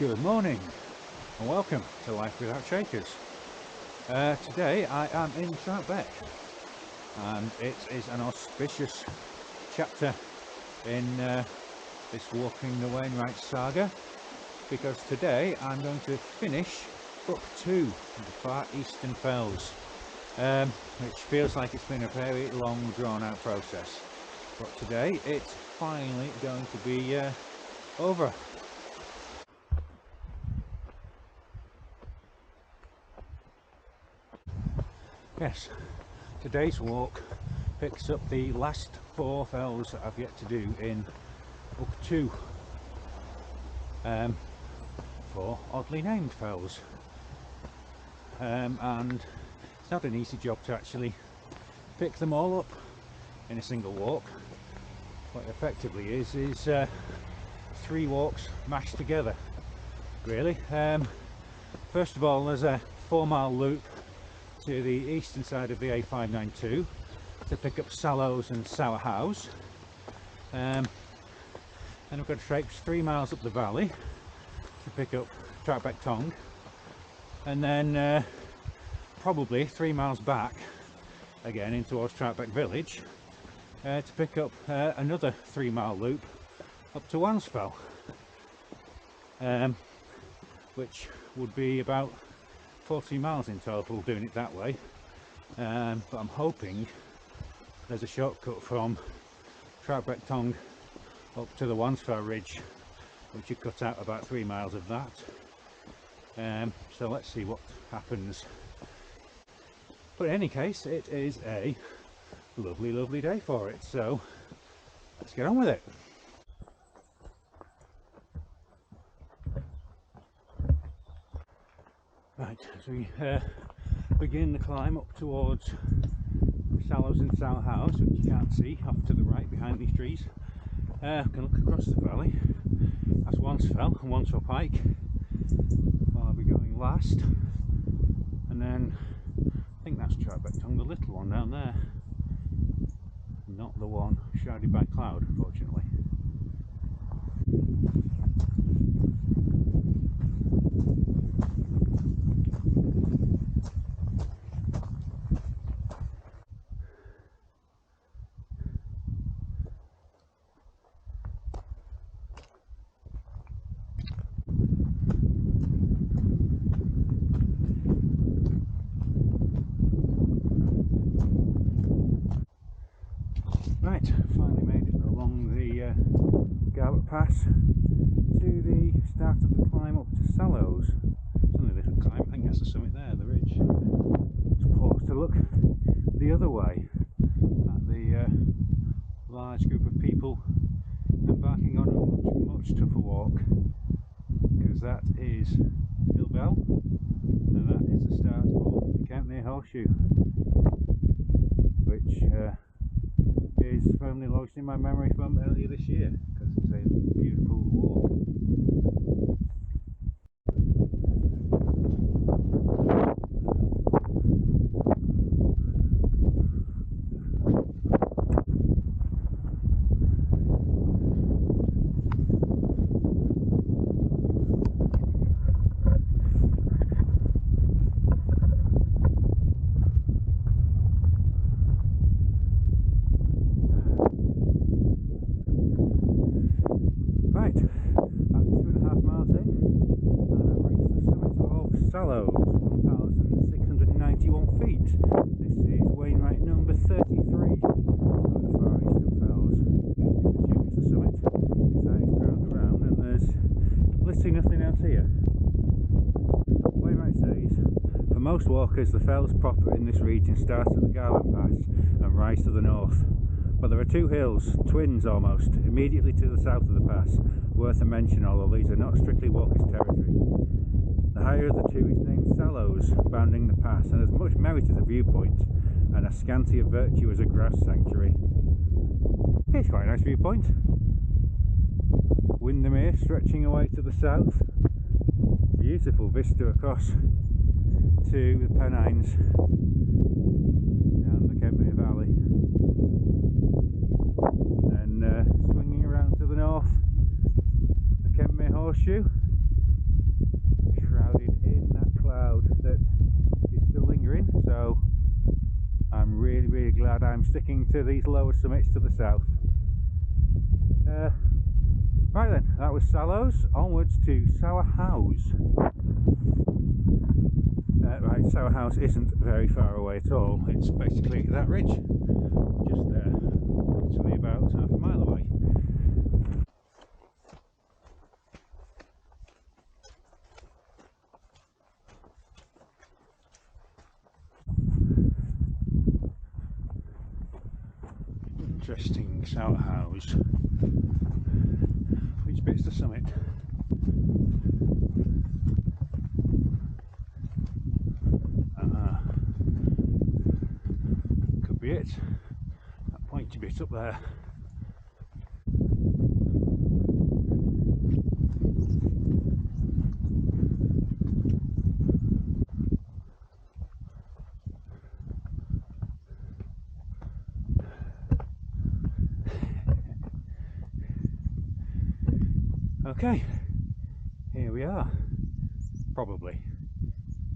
Good morning and welcome to Life Without Shakers. Today I am in Troutbeck and it is an auspicious chapter in this Walking the Wainwrights saga, because today I'm going to finish book 2 of the Far Eastern Fells, which feels like it's been a very long drawn out process, but today it's finally going to be over. Yes, today's walk picks up the last 4 fells that I've yet to do in book 2. 4 oddly named fells. And it's not an easy job to actually pick them all up in a single walk. What it effectively is 3 walks mashed together, really. First of all, there's a 4-mile loop to the eastern side of the A592 to pick up Sallows and Sallows. Then we've got to traipse 3 miles up the valley to pick up Troutbeck Tongue, and then probably 3 miles back again in towards Troutbeck village to pick up another 3-mile loop up to Wansfell, which would be about 40 miles in total doing it that way. But I'm hoping there's a shortcut from Troutbeck Tongue up to the Wansfell Ridge, which you cut out about 3 miles of that. So let's see what happens. But in any case, it is a lovely day for it, so let's get on with it. Right, so we begin the climb up towards Sallows and Sallows, which you can't see off to the right behind these trees. I can look across the valley. That's Wansfell and Wansfell Pike, while I'll be going last. And then I think that's Troutbeck Tongue, the little one down there. Not the one shrouded by cloud, unfortunately. Right, finally made it along the Garbutt Pass to the start of the climb up to Sallows. It's only a little climb. I think that's the summit there, the ridge. Let's pause to look the other way at the large group of people embarking on a much tougher walk, because that is Hill Bell and that is the start of the Kempmere Horseshoe, which is firmly lodged in my memory from earlier this year, because it's a beautiful walk. Sallows, 1,691 feet. This is Wainwright number 33 of the Far Eastern Fells. It's the summit. It's highest ground around, and there's literally nothing else here. Wainwright says, for most walkers, the fells proper in this region start at the Garbutt Pass and rise to the north. But there are 2 hills, twins almost, immediately to the south of the pass, worth a mention, although these are not strictly walkers' territory. The higher of the 2 is named Sallows, bounding the pass, and has much merit as a viewpoint, and as scanty of virtue as a grass sanctuary. It's quite a nice viewpoint. Windermere stretching away to the south. Beautiful vista across to the Pennines down the Kempmere Valley. And then swinging around to the north, the Kempmere Horseshoe. glad I'm sticking to these lower summits to the south. Right then, that was Sallows. Onwards to Sour House. Right, Sour House isn't very far away at all. It's basically that ridge, just there, literally about half a mile away. Interesting, Sour House. Which bit's the summit? Could be it. That pointy bit up there. Okay, here we are. Probably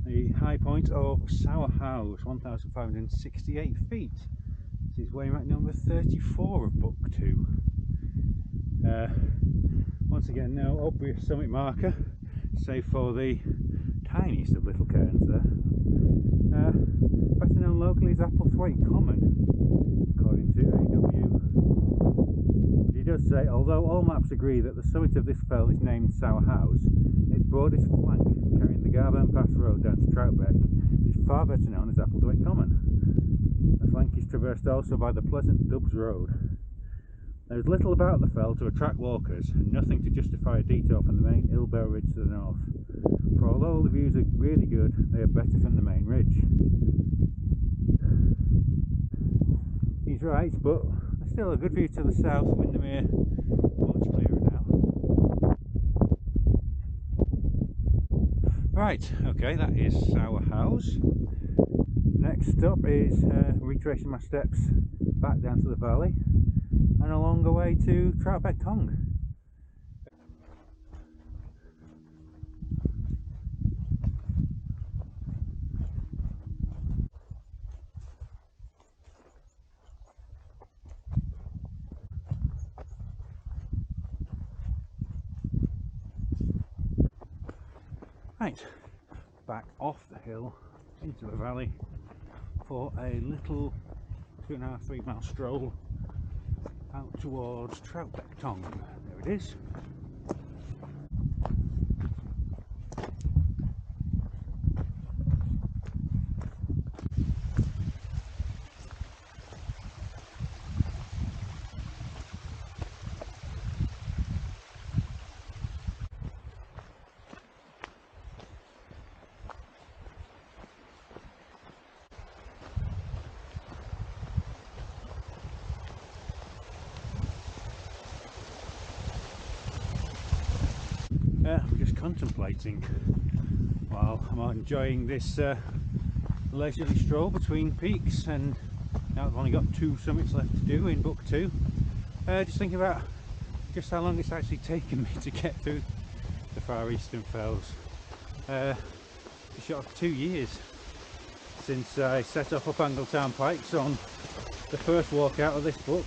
the high point of Sour House, 1,568 feet. This is Wainwright number 34 of book 2. Once again, no obvious summit marker, save for the tiniest of little cairns there. Better known locally as Applethwaite Common, according to AW. But he does say, although all maps agree that the summit of this fell is named Sour House, its broadest flank, carrying the Garburn Pass Road down to Troutbeck, is far better known as Applethwaite Common. The flank is traversed also by the pleasant Dubs Road. There is little about the fell to attract walkers, and nothing to justify a detour from the main Ilbell Ridge to the north. For although the views are really good, they are better from the main ridge. He's right, but there's still a good view to the south, Windermere, much clearer now. Right, okay, that is Sour House. Next up is retracing my steps back down to the valley and along the way to Troutbeck Tongue. Right, back off the hill into the valley for a little 2.5–3 mile stroll out towards Troutbeck Tongue. There it is. I'm just contemplating while I'm enjoying this leisurely stroll between peaks, and now I've only got 2 summits left to do in book 2. Just thinking about just how long it's actually taken me to get through the far eastern fells. Short of 2 years since I set off up Angletown Pikes on the first walk out of this book.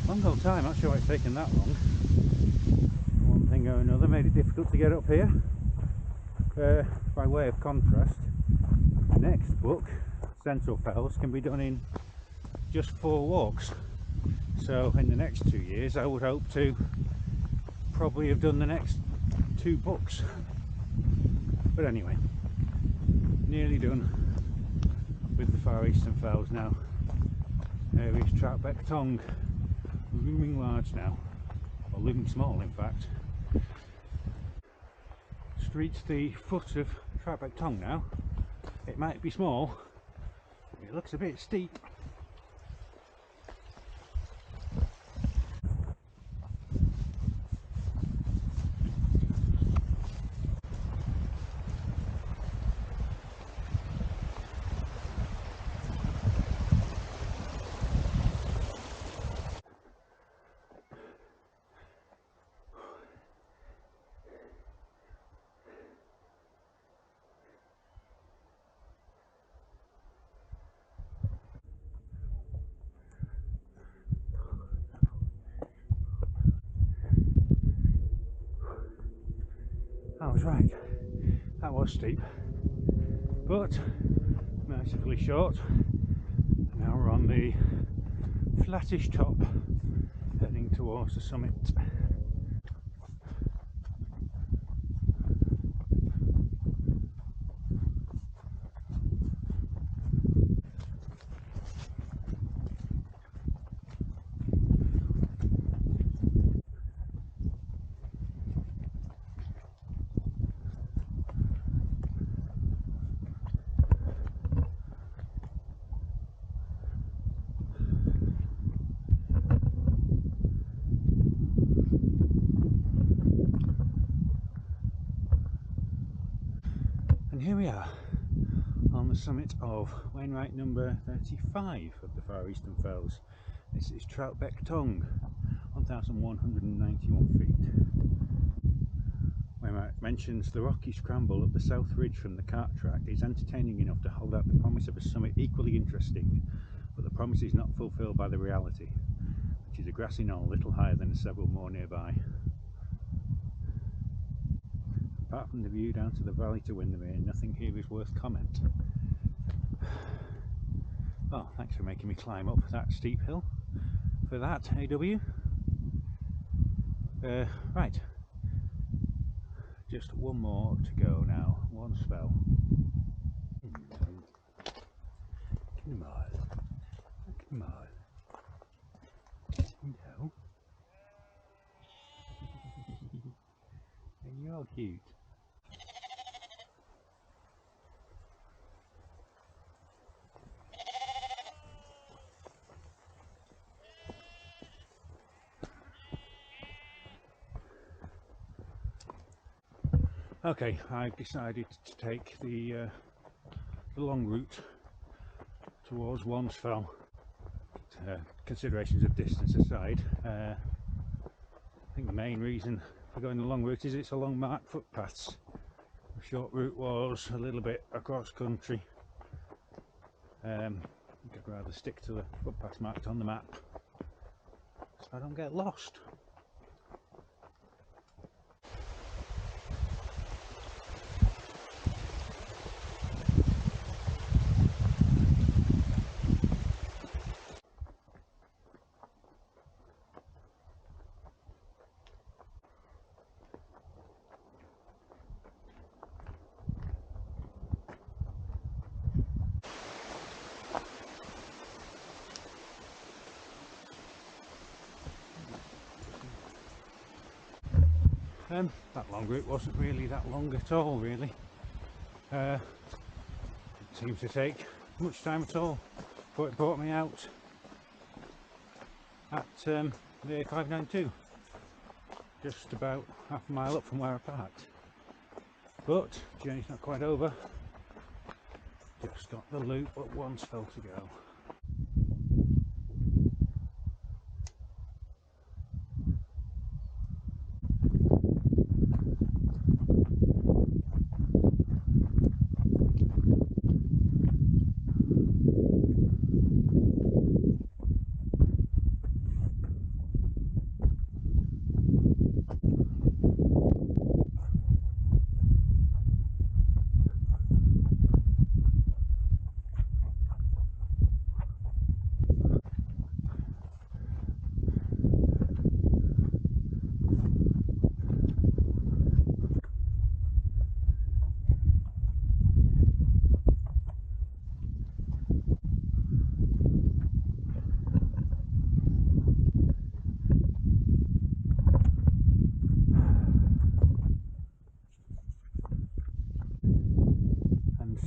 Long old time, not sure why it's taken that long. One thing or another made it difficult to get up here. By way of contrast, the next book, Central Fells, can be done in just 4 walks. So in the next 2 years I would hope to probably have done the next 2 books. But anyway, nearly done with the far eastern fells now. There is Troutbeck Tongue, looming large now, or looming small in fact. Just reached the foot of Troutbeck Tongue now. It might be small, it looks a bit steep. was right. That was steep, but mercifully short. Now we're on the flattish top, heading towards the summit. And here we are on the summit of Wainwright number 35 of the Far Eastern Fells. This is Troutbeck Tongue, 1,191 feet. Wainwright mentions the rocky scramble up the south ridge from the cart track is entertaining enough to hold out the promise of a summit equally interesting, but the promise is not fulfilled by the reality, which is a grassy knoll little higher than several more nearby. Apart from the view down to the valley to Windermere, nothing here is worth comment. Well, thanks for making me climb up that steep hill for that, AW. Right, just one more to go now, one spell. Come on, come on. No. You're all cute. Okay, I've decided to take the long route towards Wansfell. Considerations of distance aside, I think the main reason for going the long route is it's along marked footpaths. The short route was a little bit across country. I think I'd rather stick to the footpaths marked on the map so I don't get lost. That long route wasn't really that long at all, really. It seems to take much time at all, but it brought me out at the A592, just about half a mile up from where I parked. But journey's not quite over, just got the loop at Wansfell to go.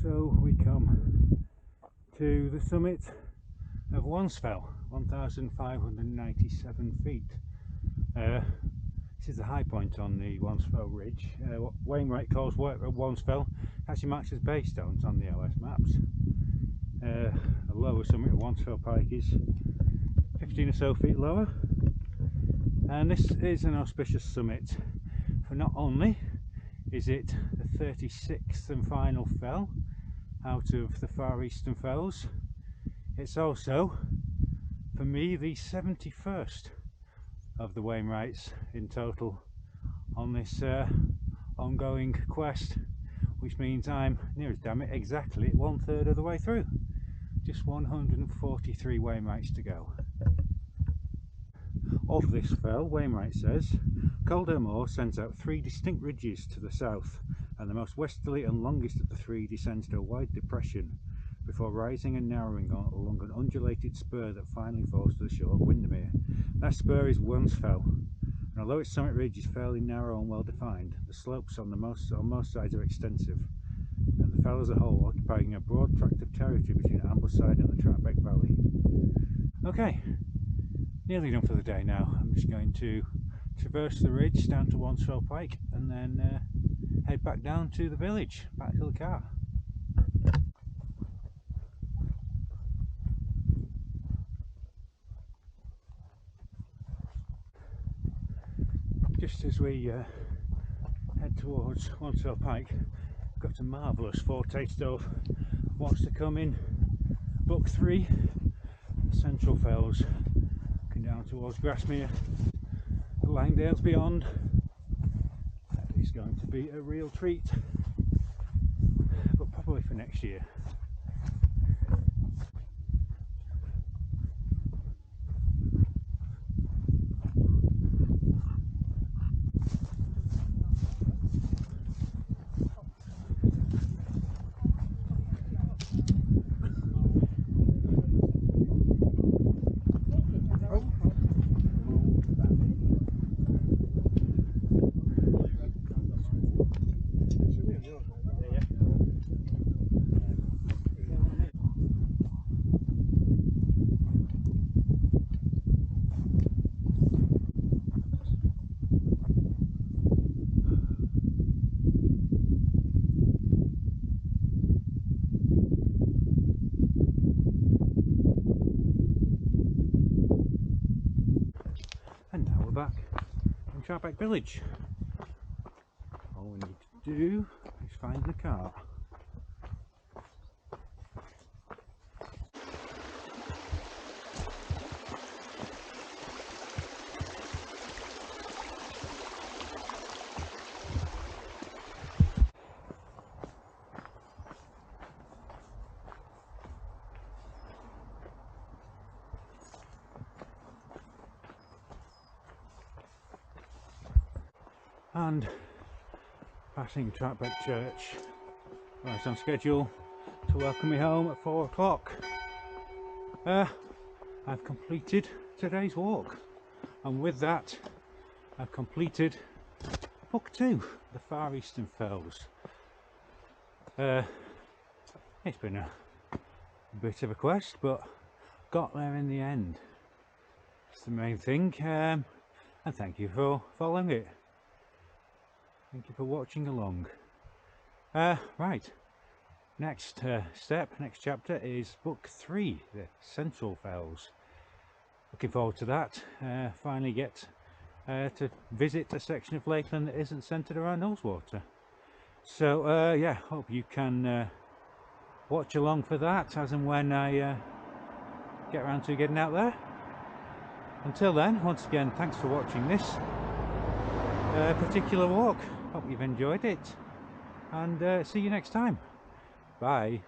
So we come to the summit of Wansfell, 1,597 feet. This is the high point on the Wansfell Ridge. What Wainwright calls Wansfell actually marks as base stones on the OS maps. The lower summit of Wansfell Pike is 15 or so feet lower, and this is an auspicious summit, for not only is it the 36th and final fell out of the Far Eastern Fells, it's also, for me, the 71st of the Wainwrights in total on this ongoing quest, which means I'm near as damn it exactly 1/3 of the way through. Just 143 Wainwrights to go. Of this fell, Wainwright says, Kildare Moor sends out 3 distinct ridges to the south, and the most westerly and longest of the 3 descends to a wide depression before rising and narrowing along an undulated spur that finally falls to the shore of Windermere. That spur is Worms Fell, and although its summit ridge is fairly narrow and well defined, the slopes on most sides are extensive, and the fell as a whole occupying a broad tract of territory between Ambleside and the Troutbeck Valley. Okay, nearly done for the day now. I'm just going to traverse the ridge down to Wansfell Pike and then head back down to the village, back to the car. Just as we head towards Wansfell Pike, I've got a marvellous foretaste of what's to come in Book 3, the Central Fells, looking down towards Grasmere, the Langdales beyond. That is going to be a real treat, but probably for next year. And now we're back in Troutbeck Village. All we need to do is find the car. And passing Troutbeck Church, right on schedule to welcome me home at 4 o'clock. I've completed today's walk, and with that I've completed Book 2, the Far Eastern Fells. It's been a bit of a quest, but got there in the end. It's the main thing, and thank you for following it. Thank you for watching along. Right, next next chapter is Book 3, the Central Fells. Looking forward to that. Finally get to visit a section of Lakeland that isn't centred around Ullswater. So yeah, hope you can watch along for that as and when I get around to getting out there. Until then, once again, thanks for watching this particular walk. Hope you've enjoyed it, and see you next time. Bye.